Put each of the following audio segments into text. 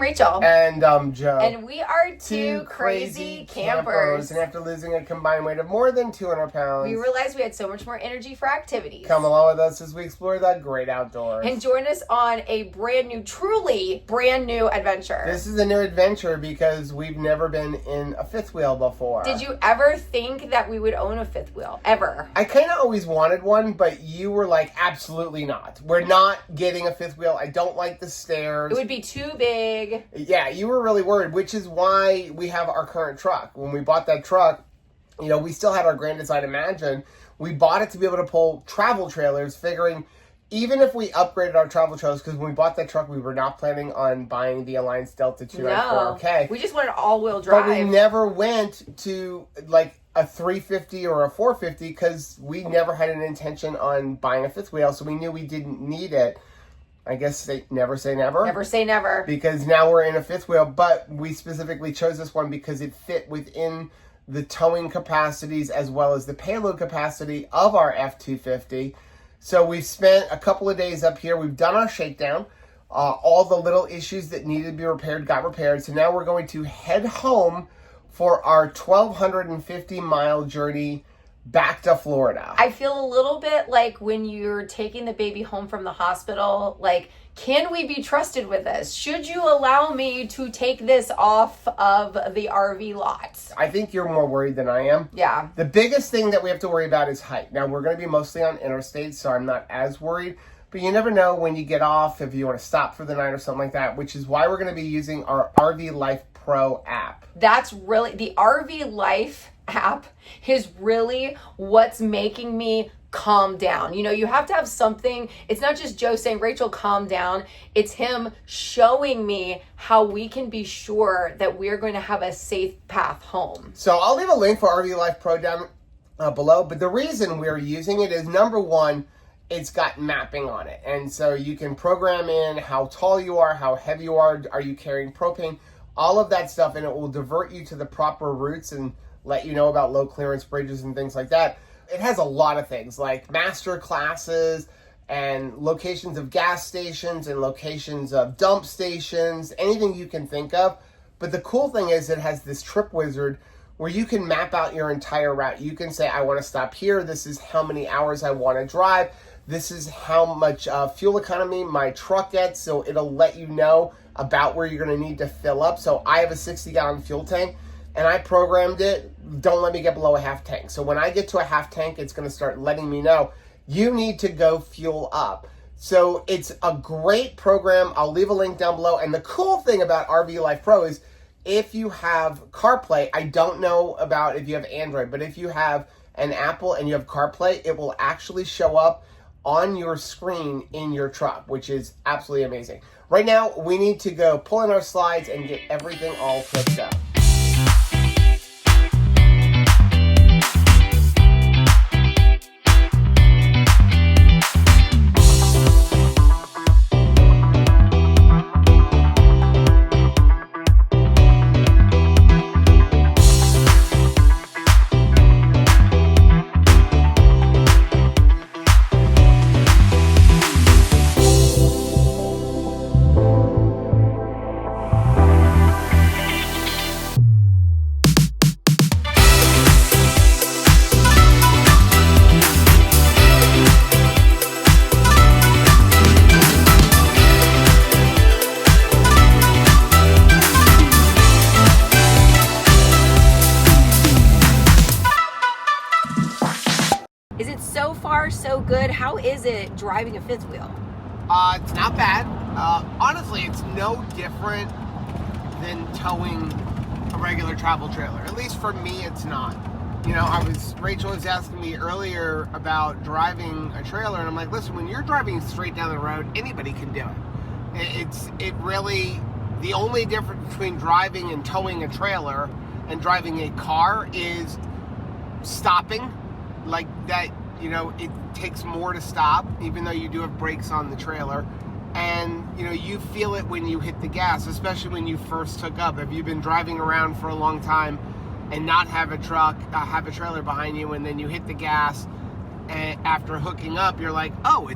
Rachel. And I'm Joe. And we are two crazy campers. And after losing a combined weight of more than 200 pounds, we realized we had so much more energy for activities. Come along with us as we explore the great outdoors. And join us on a brand new, truly brand new adventure. This is a new adventure because we've never been in a fifth wheel before. Did you ever think that we would own a fifth wheel? Ever? I kind of always wanted one, but you were like, absolutely not. We're not getting a fifth wheel. I don't like the stairs. It would be too big. Yeah, you were really worried, which is why we have our current truck. When we bought that truck, you know, we still had our Grand Design Imagine. We bought it to be able to pull travel trailers, figuring even if we upgraded our travel trailers, because when we bought that truck, we were not planning on buying the Alliance Delta 294K. We just wanted all-wheel drive. But we never went to, like, a 350 or a 450 because we never had an intention on buying a fifth wheel, so we knew we didn't need it. I guess never say never. Never say never. Because now we're in a fifth wheel, but we specifically chose this one because it fit within the towing capacities as well as the payload capacity of our F-250. So we've spent a couple of days up here. We've done our shakedown. All the little issues that needed to be repaired got repaired. So now we're going to head home for our 1,250-mile journey back to Florida. I feel a little bit like when you're taking the baby home from the hospital, like, can we be trusted with this? Should you allow me to take this off of the RV lot? I think you're more worried than I am. Yeah. The biggest thing that we have to worry about is height. Now, we're going to be mostly on interstate, so I'm not as worried. But you never know when you get off, if you want to stop for the night or something like that, which is why we're going to be using our RV Life Pro app. That's really, the RV Life app is really what's making me calm down. You know, you have to have something. It's not just Joe saying, Rachel, calm down. It's him showing me how we can be sure that we're going to have a safe path home. So I'll leave a link for RV Life Pro down below. But the reason we're using it is, number one, it's got mapping on it. And so you can program in how tall you are, how heavy you are you carrying propane, all of that stuff, and it will divert you to the proper routes and let you know about low clearance bridges and things like that. It has a lot of things like master classes and locations of gas stations and locations of dump stations, anything you can think of. But the cool thing is it has this trip wizard where you can map out your entire route. You can say, I want to stop here. This is how many hours I want to drive. This is how much fuel economy my truck gets. So it'll let you know about where you're going to need to fill up. So I have a 60-gallon fuel tank, and I programmed it, don't let me get below a half tank. So when I get to a half tank, it's going to start letting me know, you need to go fuel up. So it's a great program. I'll leave a link down below. And the cool thing about RV Life Pro is if you have CarPlay, I don't know about if you have Android, but if you have an Apple and you have CarPlay, it will actually show up on your screen in your truck, which is absolutely amazing. Right now, we need to go pull in our slides and get everything all flipped up. Is it so far so good? How is it driving a fifth wheel? It's not bad. Honestly, it's no different than towing a regular travel trailer. At least for me, it's not. You know, Rachel was asking me earlier about driving a trailer, and I'm like, listen, when you're driving straight down the road, anybody can do it. It really, the only difference between driving and towing a trailer and driving a car is stopping. Like that, you know, it takes more to stop, even though you do have brakes on the trailer. And, you know, you feel it when you hit the gas, especially when you first took up. If you've been driving around for a long time and not have a truck, have a trailer behind you, and then you hit the gas, and after hooking up, you're like, oh,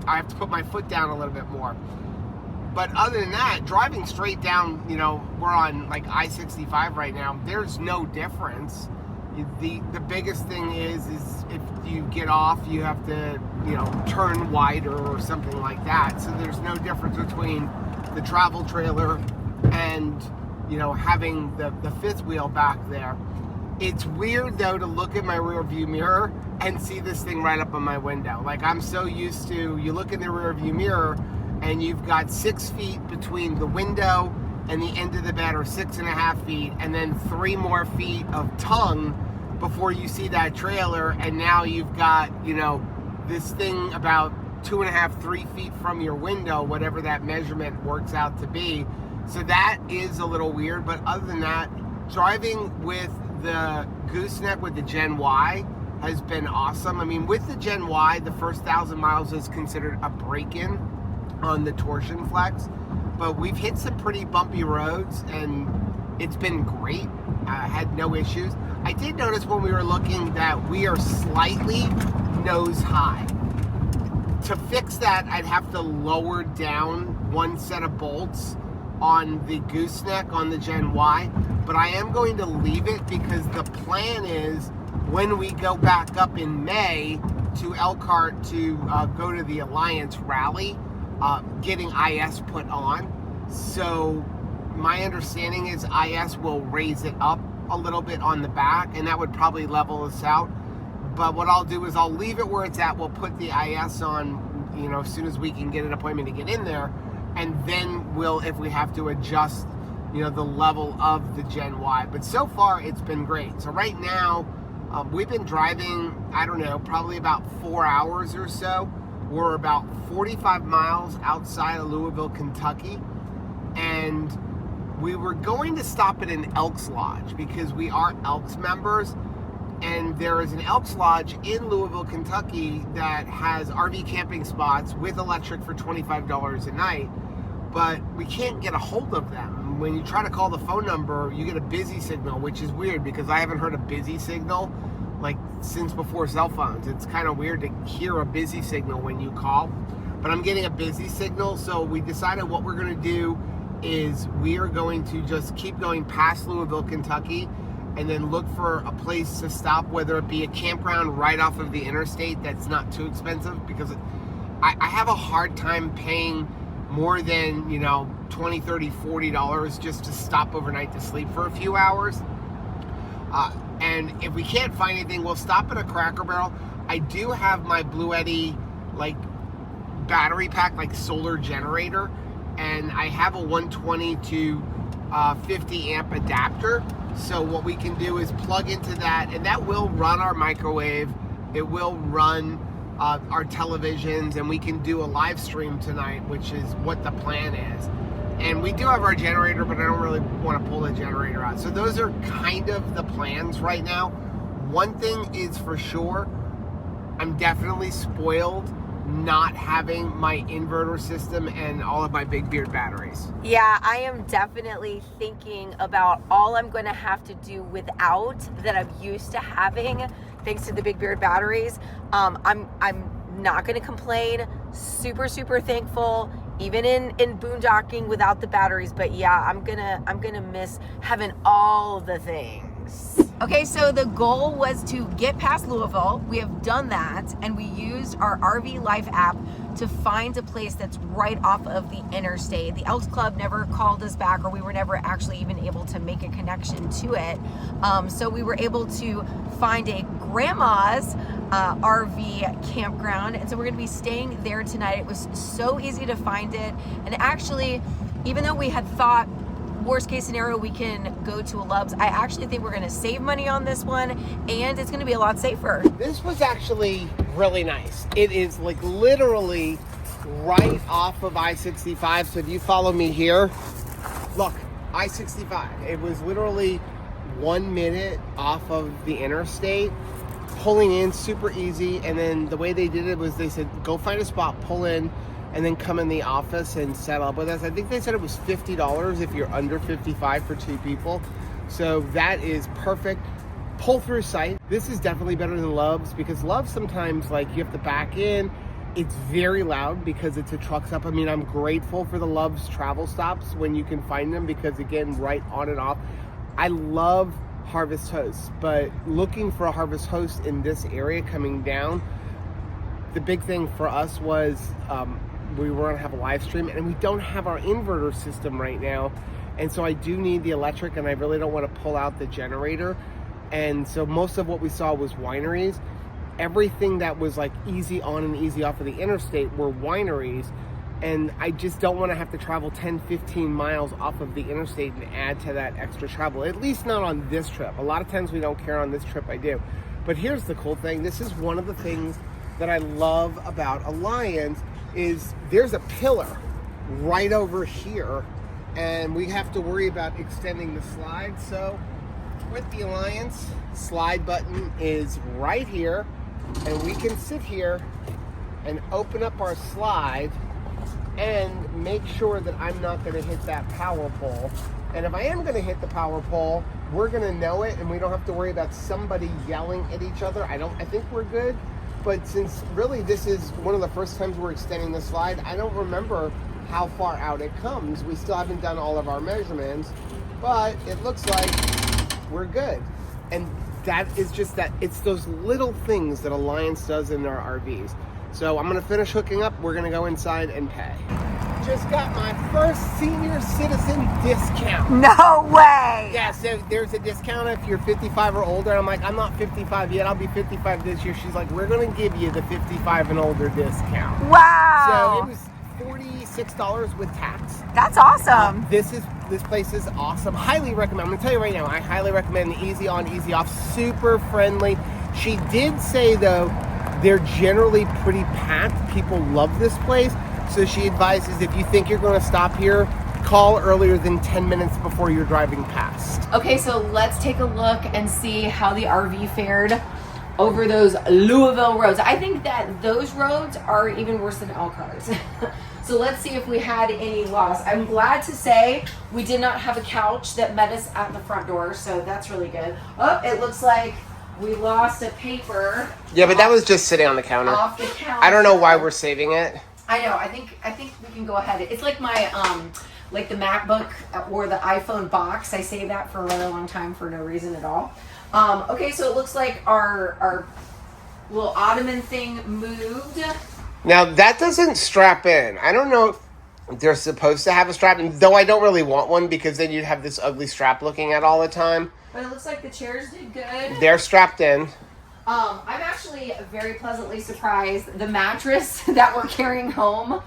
I have to put my foot down a little bit more. But other than that, driving straight down, you know, we're on like I-65 right now. There's no difference. The biggest thing is if you get off, you have to, you know, turn wider or something like that. So there's no difference between the travel trailer and, you know, having the fifth wheel back there. It's weird though to look at my rear view mirror and see this thing right up on my window. Like, I'm so used to, you look in the rear view mirror and you've got 6 feet between the window and the end of the bed, or 6.5 feet, and then 3 more feet of tongue before you see that trailer. And now you've got, you know, this thing about 2.5, 3 feet from your window, whatever that measurement works out to be. So that is a little weird. But other than that, driving with the gooseneck with the Gen Y has been awesome. I mean, with the Gen Y, the first 1,000 miles is considered a break-in on the torsion flex, but we've hit some pretty bumpy roads and it's been great. I had no issues. I did notice when we were looking that we are slightly nose high. To fix that, I'd have to lower down one set of bolts on the gooseneck on the Gen Y, but I am going to leave it because the plan is when we go back up in May to Elkhart to go to the Alliance rally, getting IS put on. So my understanding is IS will raise it up a little bit on the back, and that would probably level us out. But what I'll do is I'll leave it where it's at. We'll put the IS on, you know, as soon as we can get an appointment to get in there, and then we'll, if we have to, adjust, you know, the level of the Gen Y. But so far it's been great. So right now we've been driving, I don't know, probably about 4 hours or so. We're about 45 miles outside of Louisville, Kentucky, and we were going to stop at an Elks Lodge because we are Elks members, and there is an Elks Lodge in Louisville, Kentucky that has RV camping spots with electric for $25 a night, but we can't get a hold of them. When you try to call the phone number, you get a busy signal, which is weird because I haven't heard a busy signal like since before cell phones. It's kind of weird to hear a busy signal when you call, but I'm getting a busy signal. So we decided what we're going to do is we are going to just keep going past Louisville, Kentucky, and then look for a place to stop, whether it be a campground right off of the interstate that's not too expensive, because I have a hard time paying more than, you know, $20, $30, $40 just to stop overnight to sleep for a few hours. And if we can't find anything, we'll stop at a Cracker Barrel. I do have my Blue Eddy like battery pack, like solar generator, and I have a 120 to 50 amp adapter. So what we can do is plug into that, and that will run our microwave. It will run our televisions, and we can do a live stream tonight, which is what the plan is. And we do have our generator, but I don't really want to pull the generator out. So those are kind of the plans right now. One thing is for sure, I'm definitely spoiled not having my inverter system and all of my Big Beard batteries. Yeah, I am definitely thinking about all I'm going to have to do without that I'm used to having, thanks to the Big Beard batteries. I'm not going to complain. Super thankful, even in boondocking without the batteries. But yeah, I'm gonna miss having all the things. Okay, so the goal was to get past Louisville. We have done that, and we used our RV Life app to find a place that's right off of the interstate. The Elks Club never called us back, or we were never actually even able to make a connection to it. So we were able to find a grandma's RV campground, and so we're gonna be staying there tonight. It was so easy to find it, and actually, even though we had thought worst case scenario we can go to a Love's, I actually think we're gonna save money on this one, and it's gonna be a lot safer. This was actually really nice. It is like literally right off of I-65. So if you follow me here, look, I-65. It was literally 1 minute off of the interstate, pulling in super easy. And then the way they did it was they said, go find a spot, pull in, and then come in the office and set up with us. I think they said it was $50 if you're under 55 for 2 people. So that is perfect. Pull through site. This is definitely better than Love's, because Love's sometimes like you have to back in It's very loud because it's a truck stop. I mean, I'm grateful for the Love's travel stops when you can find them because, again, right on and off. I love Harvest Host, but looking for a Harvest Host in this area coming down, the big thing for us was we were going to have a live stream, and we don't have our inverter system right now. And so I do need the electric, and I really don't want to pull out the generator. And so most of what we saw was wineries. Everything that was like easy on and easy off of the interstate were wineries. And I just don't want to have to travel 10, 15 miles off of the interstate and add to that extra travel. At least not on this trip. A lot of times we don't care. On this trip I do. But here's the cool thing. This is one of the things that I love about Alliance is there's a pillar right over here. And we have to worry about extending the slide. So with the Alliance, slide button is right here. And we can sit here and open up our slide and make sure that I'm not going to hit that power pole. And if I am going to hit the power pole, we're going to know it, and we don't have to worry about somebody yelling at each other. I think we're good. But since really this is one of the first times we're extending the slide, I don't remember how far out it comes. We still haven't done all of our measurements, but it looks like we're good. And that is just that, it's those little things that Alliance does in their RVs. So I'm gonna finish hooking up, we're gonna go inside and pay. Just got my first senior citizen discount. No way! Yeah, so there's a discount if you're 55 or older. I'm like, I'm not 55 yet, I'll be 55 this year. She's like, we're gonna give you the 55 and older discount. Wow! So it was $46 with tax. That's awesome. This place is awesome. Highly recommend. I'm gonna tell you right now, I highly recommend the easy on, easy off. Super friendly. She did say though, they're generally pretty packed. People love this place. So she advises if you think you're gonna stop here, call earlier than 10 minutes before you're driving past. Okay, so let's take a look and see how the RV fared over those Louisville roads. I think that those roads are even worse than Elkhart. So let's see if we had any loss. I'm glad to say we did not have a couch that met us at the front door, so that's really good. Oh, it looks like we lost a paper. Yeah, but that was just sitting on the counter. Off the counter. I don't know why we're saving it. I know. I think we can go ahead. It's like my like the MacBook or the iPhone box. I saved that for a really long time for no reason at all. Okay, so it looks like our little ottoman thing moved. Now that doesn't strap in. I don't know if they're supposed to have a strap in, though I don't really want one because then you'd have this ugly strap looking at all the time. But it looks like the chairs did good. They're strapped in. I'm actually very pleasantly surprised. The mattress that we're carrying home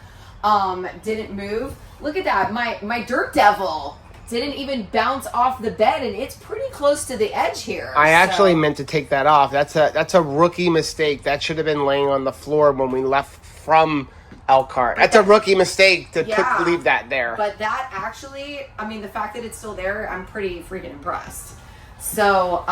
didn't move. Look at that. My Dirt Devil didn't even bounce off the bed, and it's pretty close to the edge here. I actually meant to take that off. That's a rookie mistake. That should have been laying on the floor when we left from Elkhart. That's a rookie mistake to leave that there. But that actually, I mean, the fact that it's still there, I'm pretty freaking impressed. So,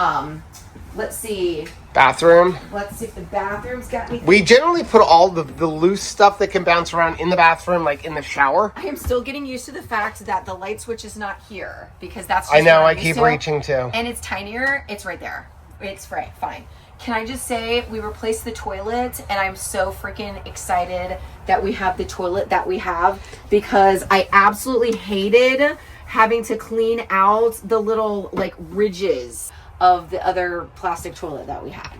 let's see. Bathroom. Let's see if the bathroom's got anything. We generally put all the loose stuff that can bounce around in the bathroom, like in the shower. I am still getting used to the fact that the light switch is not here because that's just I know, what I I'm keep used to. reaching too. And it's tinier. It's right there. It's right. Fine. Can I just say we replaced the toilet, and I'm so freaking excited that we have the toilet that we have because I absolutely hated having to clean out the little like ridges of the other plastic toilet that we had.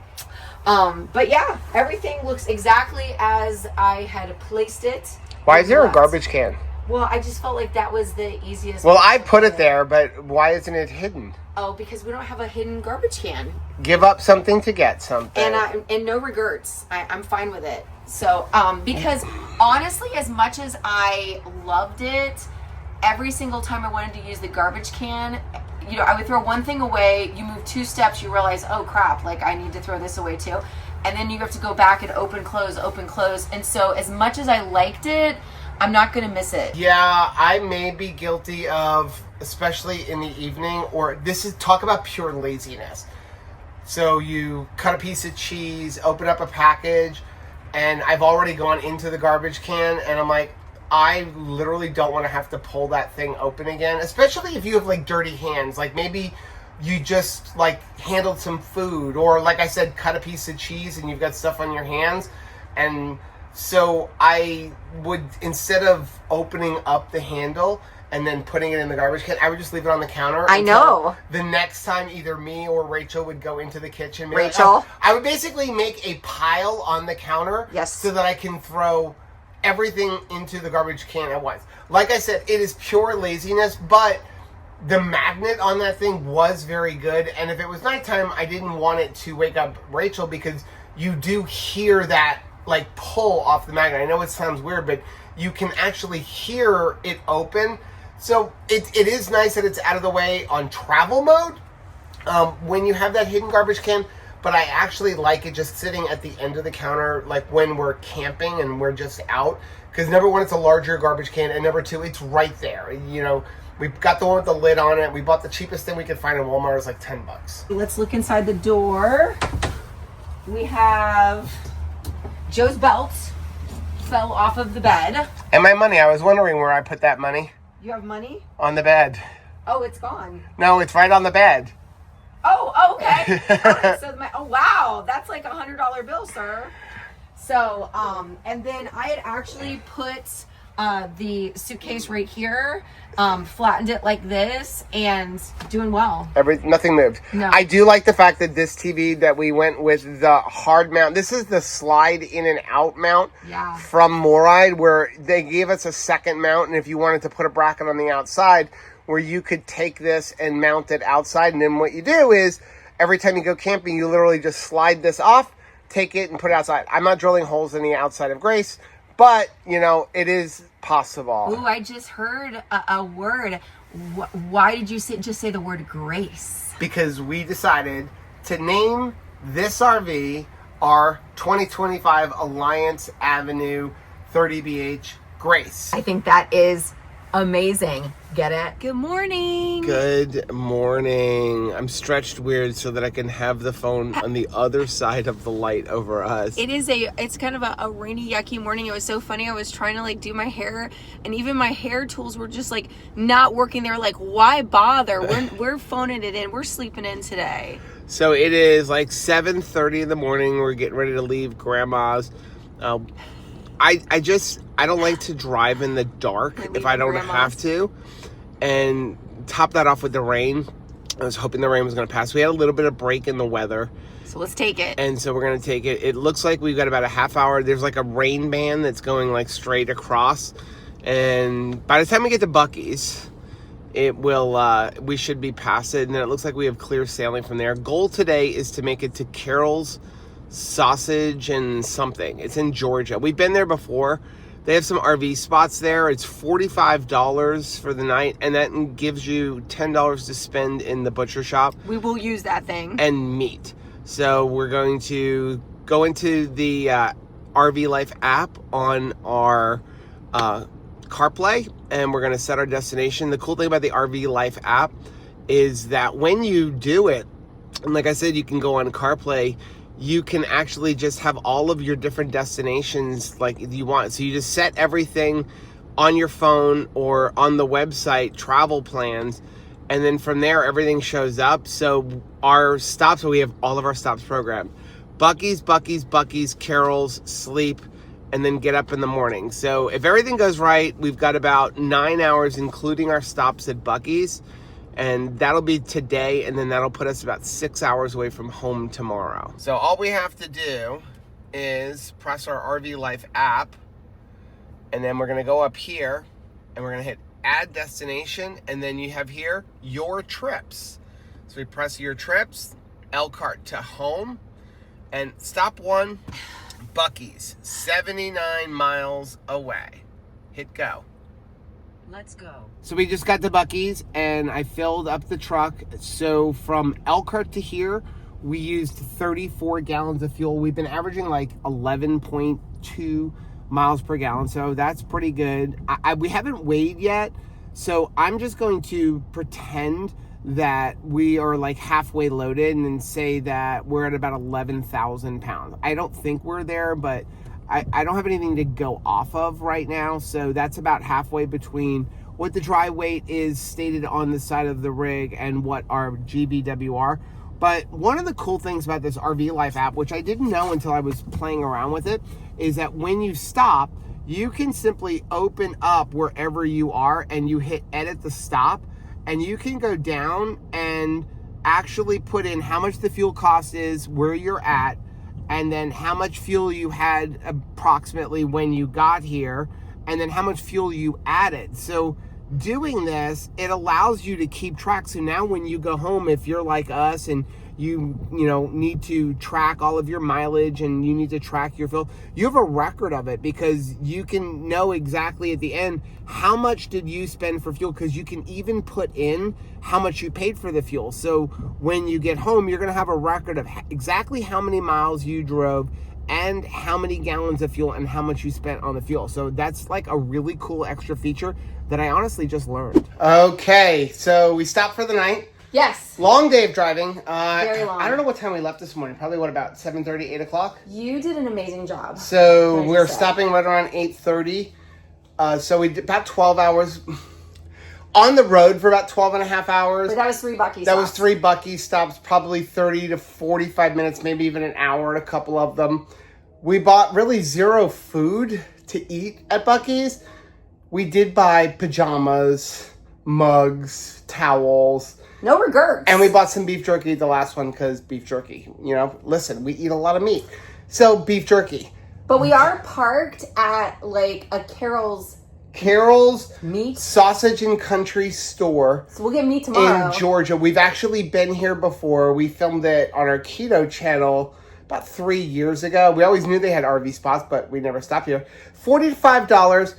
But yeah, everything looks exactly as I had placed it. Why is there a garbage can? Well, I just felt like that was the easiest. Well, I put it there, but why isn't it hidden? Oh, because we don't have a hidden garbage can. Give up something to get something. And no regrets. I'm fine with it. So, because honestly, as much as I loved it, every single time I wanted to use the garbage can, you know, I would throw one thing away, you move 2 steps, you realize, oh crap, like I need to throw this away too. And then you have to go back and open, close. And so as much as I liked it, I'm not going to miss it. Yeah, I may be guilty of, especially in the evening, or this is, talk about pure laziness. So you cut a piece of cheese, open up a package, and I've already gone into the garbage can, and I'm like, I literally don't want to have to pull that thing open again, especially if you have like dirty hands. Like maybe you just like handled some food, or like I said, cut a piece of cheese and you've got stuff on your hands. And So I would, instead of opening up the handle and then putting it in the garbage can, I would just leave it on the counter. I know. The next time either me or Rachel would go into the kitchen. Rachel? I would basically make a pile on the counter. Yes. So that I can throw everything into the garbage can at once. Like I said, it is pure laziness, but the magnet on that thing was very good. And if it was nighttime, I didn't want it to wake up Rachel because you do hear that like pull off the magnet. I know it sounds weird, but you can actually hear it open. So it is nice that it's out of the way on travel mode when you have that hidden garbage can, but I actually like it just sitting at the end of the counter, like when we're camping and we're just out, because number one, it's a larger garbage can, and number two, it's right there. You know, we've got the one with the lid on it. We bought the cheapest thing we could find in Walmart. It was like $10. Let's look inside the door. We have Joe's belt fell off of the bed. And my money, I was wondering where I put that money. You have money? On the bed. Oh, it's gone. No, it's right on the bed. Oh, okay. Alright, so oh wow, that's like $100 bill, sir. So, and then I had actually put the suitcase right here, flattened it like this, and doing well. Nothing moved. No. I do like the fact that this TV that we went with the hard mount, this is the slide in and out mount from Moride, where they gave us a second mount, and if you wanted to put a bracket on the outside, where you could take this and mount it outside, and then what you do is, every time you go camping, you literally just slide this off, take it, and put it outside. I'm not drilling holes in the outside of Grace, but, you know, it is possible. Ooh, I just heard a word. Why did you just say the word grace? Because we decided to name this RV our 2025 Alliance Avenue 30BH Grace. I think that is amazing. Get it? Good morning. Good morning. I'm stretched weird so that I can have the phone on the other side of the light over us. It's kind of a rainy, yucky morning. It was so funny. I was trying to like do my hair, and even my hair tools were just like not working. They were like, why bother? We're phoning it in. We're sleeping in today. So it is like 7:30 in the morning. We're getting ready to leave Grandma's. I don't like to drive in the dark if I don't have to. And top that off with the rain. I was hoping the rain was going to pass. We had a little bit of break in the weather. So let's take it. And so we're going to take it. It looks like we've got about a half hour. There's like a rain band that's going like straight across. And by the time we get to Buc-ee's, it will, we should be past it. And then it looks like we have clear sailing from there. Goal today is to make it to Carol's Sausage and something. It's in Georgia. We've been there before. They have some RV spots there. It's $45 for the night, and that gives you $10 to spend in the butcher shop. We will use that thing. And meat. So we're going to go into the RV Life app on our CarPlay, and we're going to set our destination. The cool thing about the RV Life app is that when you do it, and like I said, you can go on CarPlay, you can actually just have all of your different destinations like you want. So you just set everything on your phone or on the website, travel plans, and then from there, everything shows up. So our stops, we have all of our stops programmed. Buc-ee's, Carol's, sleep, and then get up in the morning. So if everything goes right, we've got about 9 hours, including our stops at Buc-ee's. And that'll be today, and then that'll put us about 6 hours away from home tomorrow. So all we have to do is press our RV Life app, and then we're gonna go up here, and we're gonna hit Add Destination, and then you have here, Your Trips. So we press Your Trips, Elkhart to home, and stop one, Buc-ee's, 79 miles away. Hit go. Let's go. So we just got to Buc-ee's and I filled up the truck. So from Elkhart to here, we used 34 gallons of fuel. We've been averaging like 11.2 miles per gallon. So that's pretty good. We haven't weighed yet. So I'm just going to pretend that we are like halfway loaded and then say that we're at about 11,000 pounds. I don't think we're there, but I don't have anything to go off of right now, so that's about halfway between what the dry weight is stated on the side of the rig and what our GBW are. But one of the cool things about this RV Life app, which I didn't know until I was playing around with it, is that when you stop, you can simply open up wherever you are and you hit edit the stop, and you can go down and actually put in how much the fuel cost is, where you're at, and then how much fuel you had approximately when you got here, and then how much fuel you added. So doing this, it allows you to keep track. So now when you go home, if you're like us and you need to track all of your mileage and you need to track your fuel, you have a record of it, because you can know exactly at the end how much did you spend for fuel, because you can even put in how much you paid for the fuel. So when you get home, you're going to have a record of exactly how many miles you drove and how many gallons of fuel and how much you spent on the fuel. So that's like a really cool extra feature that I honestly just learned. Okay, so we stopped for the night. Yes. Long day of driving. Very long. I don't know what time we left this morning. Probably about 7:30, 8 o'clock? You did an amazing job. So we're stopping right around 8:30. So we did about 12 hours on the road for about 12 and a half hours. But that was 3 Buc-ee stops. That was 3 Buc-ee stops, probably 30 to 45 minutes, maybe even an hour at a couple of them. We bought really zero food to eat at Buc-ee's. We did buy pajamas, mugs, towels. No regrets. And we bought some beef jerky, the last one, because beef jerky. Listen, we eat a lot of meat. So beef jerky. But we are parked at like a Carol's Meat Sausage and Country store. So we'll get meat tomorrow. In Georgia. We've actually been here before. We filmed it on our keto channel about 3 years ago. We always knew they had RV spots, but we never stopped here. $40 to $5.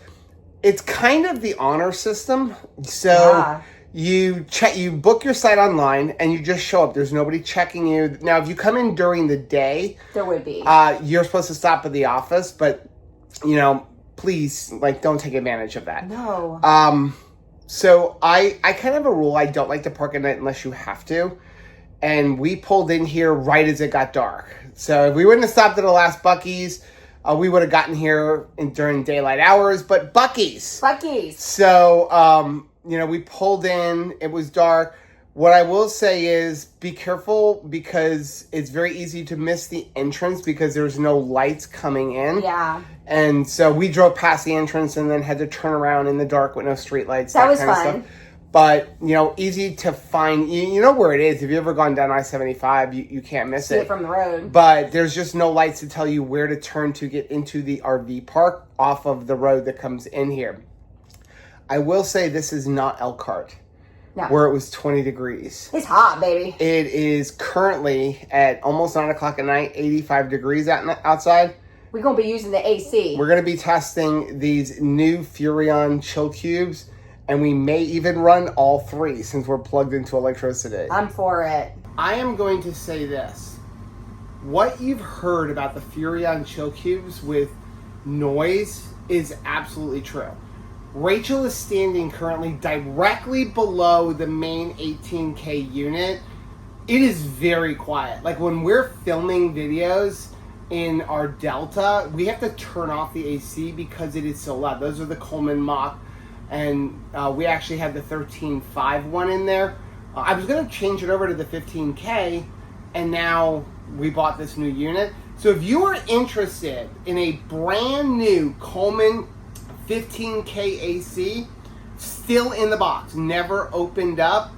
It's kind of the honor system. So you book your site online and you just show up. There's nobody checking you. Now, if you come in during the day, there would be. You're supposed to stop at the office, but please, don't take advantage of that. No. So I kind of have a rule. I don't like to park at night unless you have to. And we pulled in here right as it got dark. So if we wouldn't have stopped at the last Buc-ee's, we would have gotten here during daylight hours. But Buc-ee's. So, we pulled in. It was dark. What I will say is be careful, because it's very easy to miss the entrance because there's no lights coming in. Yeah. And so we drove past the entrance and then had to turn around in the dark with no street lights. That was kind of fun. stuff. But, easy to find. You know where it is. If you've ever gone down I-75, you can't miss it. See it from the road. But there's just no lights to tell you where to turn to get into the RV park off of the road that comes in here. I will say this is not Elkhart, where it was 20 degrees. It's hot, baby. It is currently at almost 9 o'clock at night, 85 degrees outside. We're going to be using the AC. We're going to be testing these new Furrion chill cubes, and we may even run all 3 since we're plugged into electricity. I'm for it. I am going to say this. What you've heard about the Furrion chill cubes with noise is absolutely true. Rachel is standing currently directly below the main 18K unit. It is very quiet. Like when we're filming videos in our Delta, we have to turn off the AC because it is so loud. Those are the Coleman Mach, and we actually had the 13.5 one in there. I was going to change it over to the 15K, and now we bought this new unit. So if you are interested in a brand new Coleman 15K AC, still in the box, never opened up,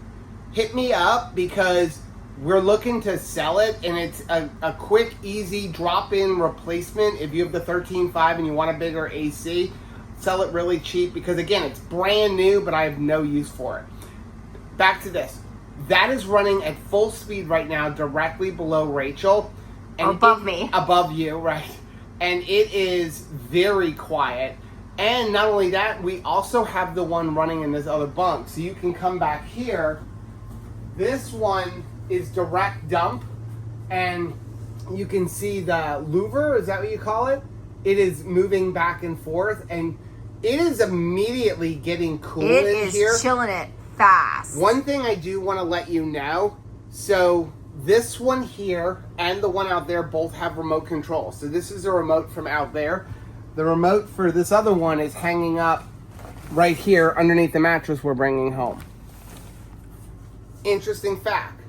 hit me up, because we're looking to sell it, and it's a quick, easy drop-in replacement. If you have the 13.5 and you want a bigger AC, sell it really cheap, because again, it's brand new, but I have no use for it. Back to this. That is running at full speed right now, directly below Rachel. And above me. Above you, right. And it is very quiet. And not only that, we also have the one running in this other bunk. So you can come back here. This one is direct dump. And you can see the louver, is that what you call it? It is moving back and forth. And it is immediately getting cool in here. It is chilling it fast. One thing I do want to let you know. So this one here and the one out there both have remote control. So this is a remote from out there. The remote for this other one is hanging up right here underneath the mattress we're bringing home. Interesting fact.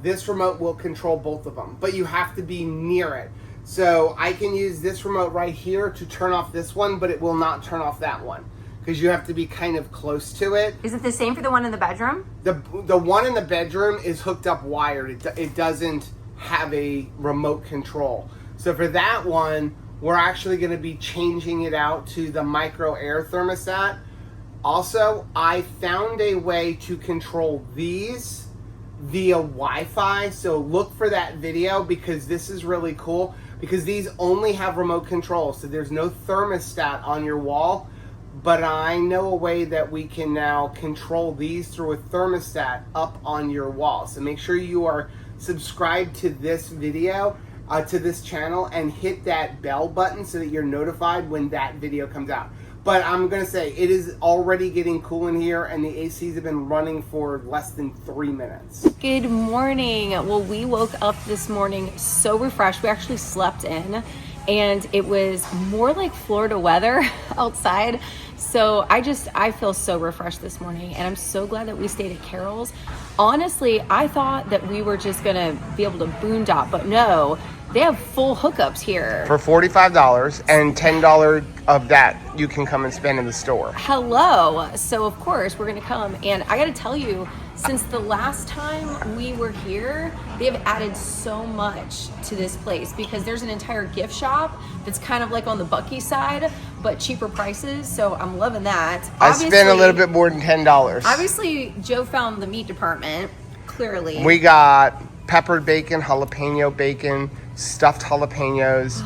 this remote will control both of them, but you have to be near it. So I can use this remote right here to turn off this one, but it will not turn off that one because you have to be kind of close to it. Is it the same for the one in the bedroom? The one in the bedroom is hooked up wired. It doesn't have a remote control. So for that one, we're actually going to be changing it out to the micro air thermostat. Also, I found a way to control these via Wi-Fi. So look for that video because this is really cool because these only have remote control. So there's no thermostat on your wall, but I know a way that we can now control these through a thermostat up on your wall. So make sure you are subscribed to this video, to this channel, and hit that bell button so that you're notified when that video comes out. But I'm gonna say it is already getting cool in here and the ACs have been running for less than 3 minutes. Good morning. Well, we woke up this morning so refreshed. We actually slept in and it was more like Florida weather outside. So I feel so refreshed this morning and I'm so glad that we stayed at Carol's. Honestly, I thought that we were just gonna be able to boondock, but no, they have full hookups here. For $45 and $10 of that you can come and spend in the store. Hello. So of course we're gonna come, and I gotta tell you, since the last time we were here, they have added so much to this place because there's an entire gift shop that's kind of like on the Bucky side, but cheaper prices. So I'm loving that. I spent a little bit more than $10. Obviously, Joe found the meat department, clearly. We got peppered bacon, jalapeno bacon, stuffed jalapenos.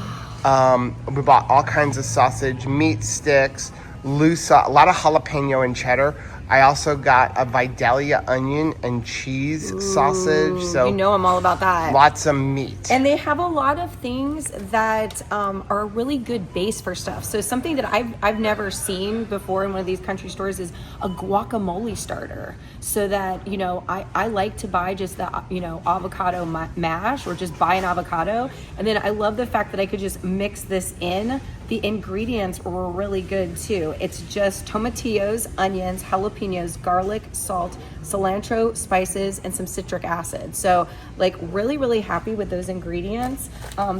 We bought all kinds of sausage, meat sticks, a lot of jalapeno and cheddar. I also got a Vidalia onion and cheese sausage. So you know I'm all about that. Lots of meat. And they have a lot of things that are a really good base for stuff. So something that I've never seen before in one of these country stores is a guacamole starter. So that, you know, I like to buy just the, you know, avocado mash or just buy an avocado. And then I love the fact that I could just mix this in. The ingredients were really good too. It's just tomatillos, onions, jalapenos, garlic, salt, cilantro, spices, and some citric acid. So like really, really happy with those ingredients.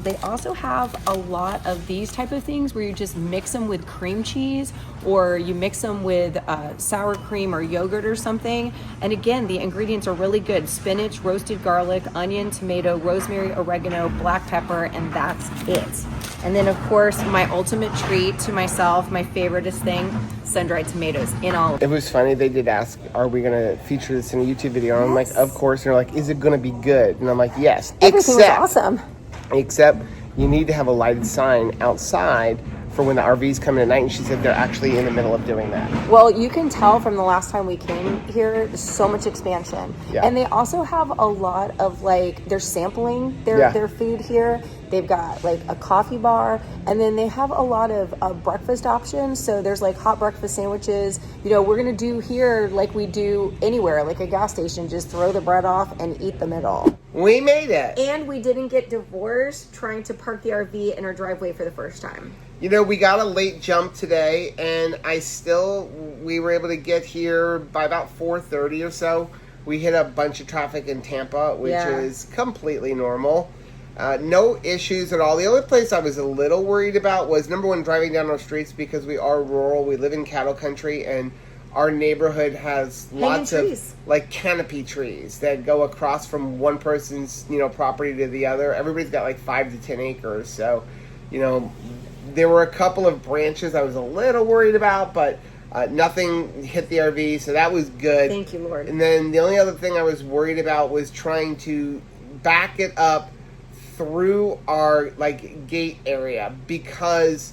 They also have a lot of these type of things where you just mix them with cream cheese or you mix them with sour cream or yogurt or something. And again, the ingredients are really good. Spinach, roasted garlic, onion, tomato, rosemary, oregano, black pepper, and that's it. And then of course, my ultimate treat to myself, my favoriteest thing, sun-dried tomatoes in all of it. It was funny, they did ask, are we gonna feature this in a YouTube video? And I'm like, of course. And they're like, is it gonna be good? And I'm like, yes. Everything was awesome. Except you need to have a lighted sign outside for when the RVs come in at night. And she said they're actually in the middle of doing that. Well, you can tell from the last time we came here, there's so much expansion. Yeah. And they also have a lot of like, they're sampling their food here. They've got like a coffee bar, and then they have a lot of breakfast options. So there's like hot breakfast sandwiches. You know, we're gonna do here like we do anywhere, like a gas station, just throw the bread off and eat the middle. We made it. And we didn't get divorced trying to park the RV in our driveway for the first time. You know, we got a late jump today, and we were able to get here by about 4:30 or so. We hit a bunch of traffic in Tampa, which is completely normal. No issues at all. The only place I was a little worried about was, number one, driving down our streets because we are rural. We live in cattle country, and our neighborhood has lots of like canopy trees that go across from one person's, you know, property to the other. Everybody's got like 5 to 10 acres. So, you know, there were a couple of branches I was a little worried about, but nothing hit the RV, so that was good. Thank you, Lord. And then the only other thing I was worried about was trying to back it up through our like gate area because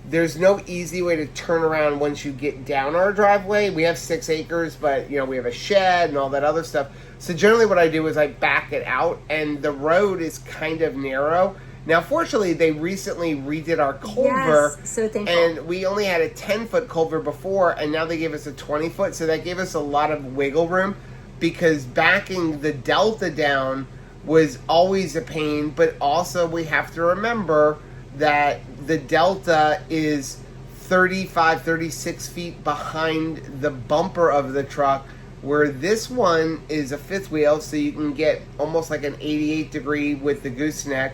there's no easy way to turn around once you get down our driveway. We have 6 acres, but you know, we have a shed and all that other stuff. So generally what I do is I back it out, and the road is kind of narrow. Now, fortunately, they recently redid our culvert. Yes, so thankful. And we only had a 10-foot culvert before, and now they gave us a 20-foot. So that gave us a lot of wiggle room because backing the Delta down was always a pain. But also we have to remember that the Delta is 35, 36 feet behind the bumper of the truck. where this one is a fifth wheel, so you can get almost like an 88 degree with the gooseneck,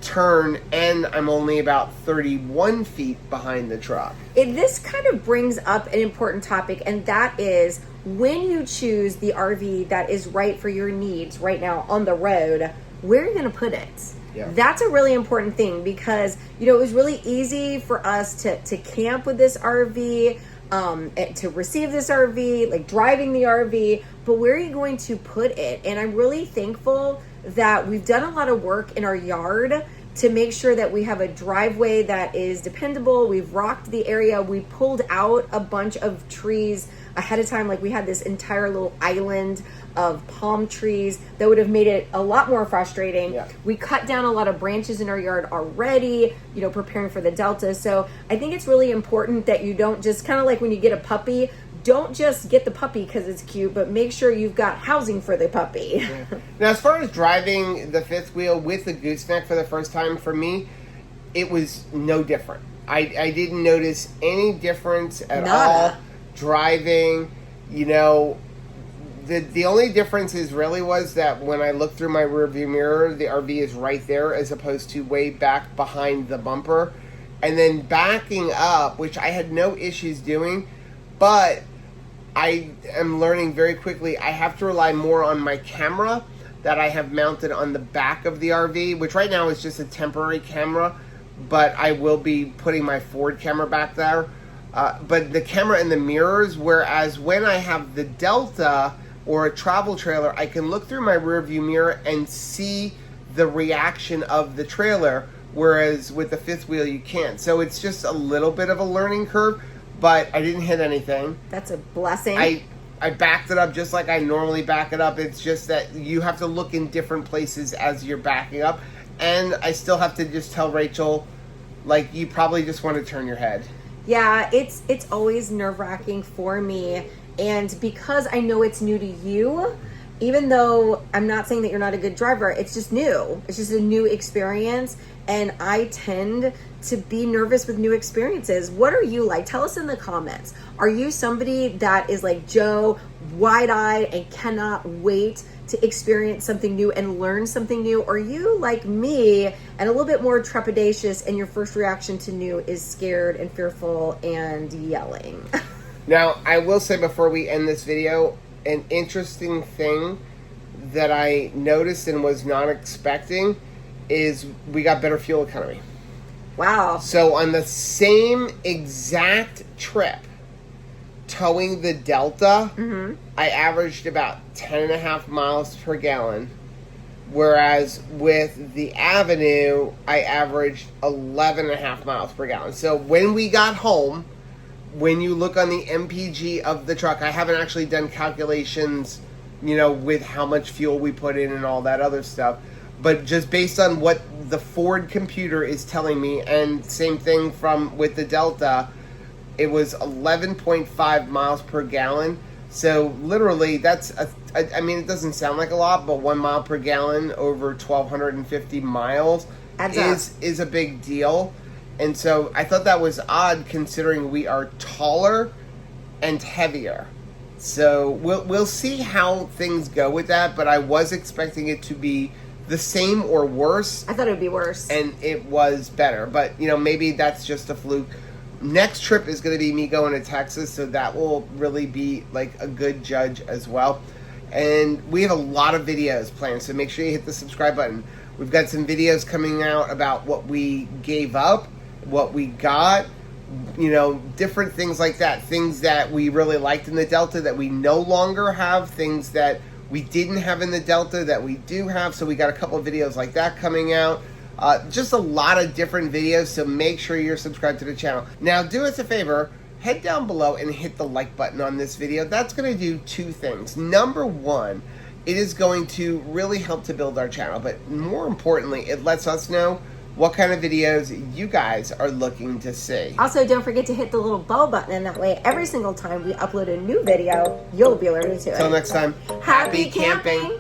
turn, and I'm only about 31 feet behind the truck. This kind of brings up an important topic, and that is when you choose the RV that is right for your needs right now on the road, where are you going to put it? Yeah. That's a really important thing because, it was really easy for us to camp with this RV, to receive this RV, like driving the RV, but where are you going to put it? And I'm really thankful that we've done a lot of work in our yard to make sure that we have a driveway that is dependable. We've rocked the area. We pulled out a bunch of trees ahead of time. Like we had this entire little island of palm trees that would have made it a lot more frustrating. Yeah. We cut down a lot of branches in our yard already, preparing for the Delta. So I think it's really important that you don't just kind of like when you get a puppy, don't just get the puppy because it's cute, but make sure you've got housing for the puppy. Yeah. Now, as far as driving the fifth wheel with the gooseneck for the first time, for me, it was no different. I didn't notice any difference at all driving. The only difference was that when I looked through my rearview mirror, the RV is right there as opposed to way back behind the bumper. And then backing up, which I had no issues doing, but I am learning very quickly I have to rely more on my camera that I have mounted on the back of the RV, which right now is just a temporary camera, but I will be putting my forward camera back there. But the camera and the mirrors, whereas when I have the Delta or a travel trailer, I can look through my rear view mirror and see the reaction of the trailer, whereas with the fifth wheel you can't. So it's just a little bit of a learning curve, but I didn't hit anything. That's a blessing. I backed it up just like I normally back it up. It's just that you have to look in different places as you're backing up. And I still have to just tell Rachel, like, you probably just want to turn your head. Yeah, it's always nerve-wracking for me. And because I know it's new to you, even though I'm not saying that you're not a good driver, it's just new. It's just a new experience. And I tend to be nervous with new experiences. What are you like? Tell us in the comments. Are you somebody that is like Joe, wide-eyed and cannot wait to experience something new and learn something new? Or are you like me and a little bit more trepidatious and your first reaction to new is scared and fearful and yelling? Now, I will say before we end this video, an interesting thing that I noticed and was not expecting is we got better fuel economy. Wow. So on the same exact trip, towing the Delta, I averaged about 10.5 miles per gallon. Whereas with the Avenue, I averaged 11.5 miles per gallon. So when we got home, when you look on the MPG of the truck, I haven't actually done calculations, with how much fuel we put in and all that other stuff. But just based on what the Ford computer is telling me, and same thing with the Delta, it was 11.5 miles per gallon. So literally, that's it doesn't sound like a lot, but 1 mile per gallon over 1,250 miles is a big deal. And so I thought that was odd considering we are taller and heavier. So we'll see how things go with that, but I was expecting it to be the same or worse. I thought it would be worse. And it was better, but maybe that's just a fluke. Next trip is going to be me going to Texas, so that will really be like a good judge as well. And we have a lot of videos planned, so make sure you hit the subscribe button. We've got some videos coming out about what we gave up, what we got, different things like that. Things that we really liked in the Delta that we no longer have, things that we didn't have in the Delta that we do have. So we got a couple of videos like that coming out. Just a lot of different videos, so make sure you're subscribed to the channel. Now, do us a favor, head down below and hit the like button on this video. That's going to do two things. Number one, it is going to really help to build our channel, but more importantly, it lets us know what kind of videos you guys are looking to see. Also, don't forget to hit the little bell button, and that way every single time we upload a new video, you'll be alerted to it. Until next time, Happy camping!